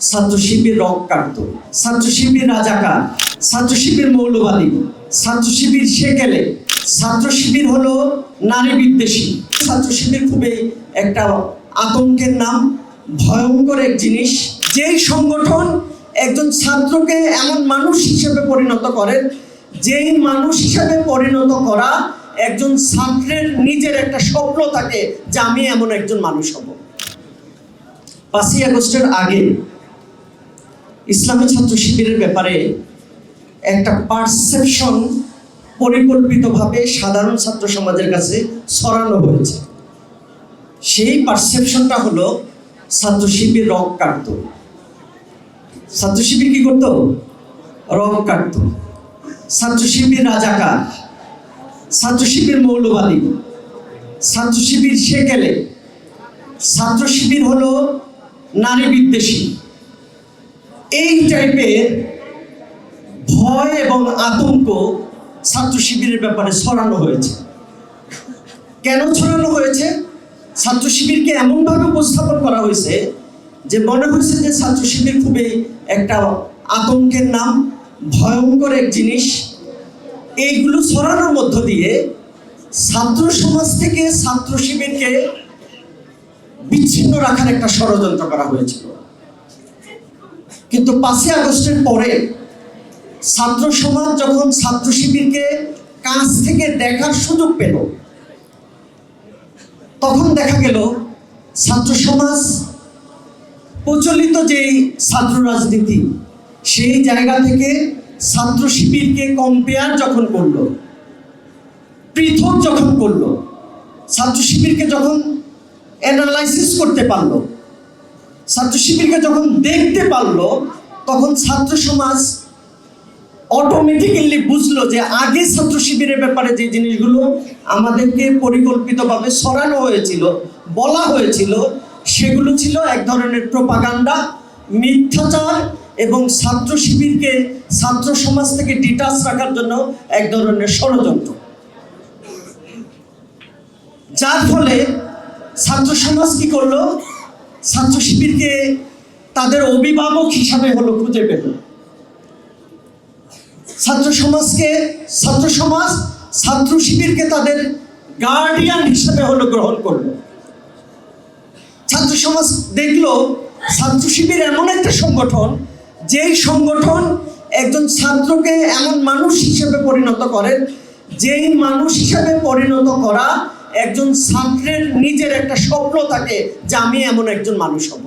ছাত্র শিবির রক কাটতো, ছাত্র শিবির রাজাকার, ছাত্র শিবির মৌলবাদী, ছাত্র শিবির সেকেলে, ছাত্র শিবির হলো নারী বিদ্বেষী। ছাত্র শিবির খুবই একটা আতঙ্কের নাম, ভয়ঙ্কর এক জিনিস। যেই সংগঠন একজন ছাত্রকে এমন মানুষ হিসেবে পরিণত করেন, যেই মানুষ হিসেবে পরিণত করা একজন ছাত্রের নিজের একটা স্বপ্ন থাকে যে আমি এমন একজন মানুষ হব। 5ই আগস্টের আগে ইসলামী ছাত্র শিবিরের ব্যাপারে একটা পারসেপশন পরিকল্পিতভাবে সাধারণ ছাত্র সমাজের কাছে ছড়ানো হয়েছে। সেই পারসেপশনটা হলো ছাত্র শিবির রক কাটতো। ছাত্র শিবির কি করতো? রক কাটতো। ছাত্র শিবির রাজাকার, ছাত্র শিবির মৌলবাদী, ছাত্র শিবির সেকেলে, ছাত্র শিবির হলো নারী বিদ্বেষী। এই টাইপের ভয় এবং আতঙ্ক ছাত্র শিবিরের ব্যাপারে ছড়ানো হয়েছে। কেন ছড়ানো হয়েছে? ছাত্র শিবিরকে এমনভাবে উপস্থাপন করা হয়েছে যে মনে হয়েছে যে ছাত্র শিবির খুবই একটা আতঙ্কের নাম, ভয়ঙ্কর এক জিনিস। এইগুলো ছড়ানোর মধ্য দিয়ে ছাত্র সমাজ থেকে ছাত্র শিবিরকে বিচ্ছিন্ন রাখার একটা ষড়যন্ত্র করা হয়েছিল। কিন্তু 5ই আগস্টের পরে ছাত্র সমাজ যখন ছাত্র শিবিরকে কাছ থেকে দেখার সুযোগ পেল, তখন দেখা গেল ছাত্র সমাজ প্রচলিত যেই ছাত্র রাজনীতি, সেই জায়গা থেকে ছাত্র শিবিরকে কম্পেয়ার যখন করলো, পৃথক যখন করলো, ছাত্র শিবিরকে যখন অ্যানালাইসিস করতে পারলো, ছাত্র শিবিরকে যখন দেখতে পারলো, তখন ছাত্র সমাজ অটোমেটিক্যালি বুঝলো যে আগে ছাত্র শিবিরের ব্যাপারে যে জিনিসগুলো আমাদেরকে পরিকল্পিতভাবে ছড়ানো হয়েছিল, বলা হয়েছিল, সেগুলো ছিল এক ধরনের প্রোপাগান্ডা, মিথ্যাচার এবং ছাত্র শিবিরকে ছাত্র সমাজ থেকে ডিটাচ রাখার জন্য এক ধরনের ষড়যন্ত্র। যার ফলে ছাত্র সমাজ কি করলো? ছাত্র শিবিরকে তাদের অভিভাবক হিসাবে হলো খুঁজে পেল। ছাত্র সমাজ ছাত্র শিবিরকে তাদের গার্ডিয়ান হিসাবে হলো গ্রহণ করলো। ছাত্র সমাজ দেখলো ছাত্র শিবির এমন একটা সংগঠন, যেই সংগঠন একজন ছাত্রকে এমন মানুষ হিসেবে পরিণত করেন, যেই মানুষ হিসেবে পরিণত করা একজন ছাত্রের নিজের একটা স্বপ্ন থাকে যে আমি এমন একজন মানুষ হব।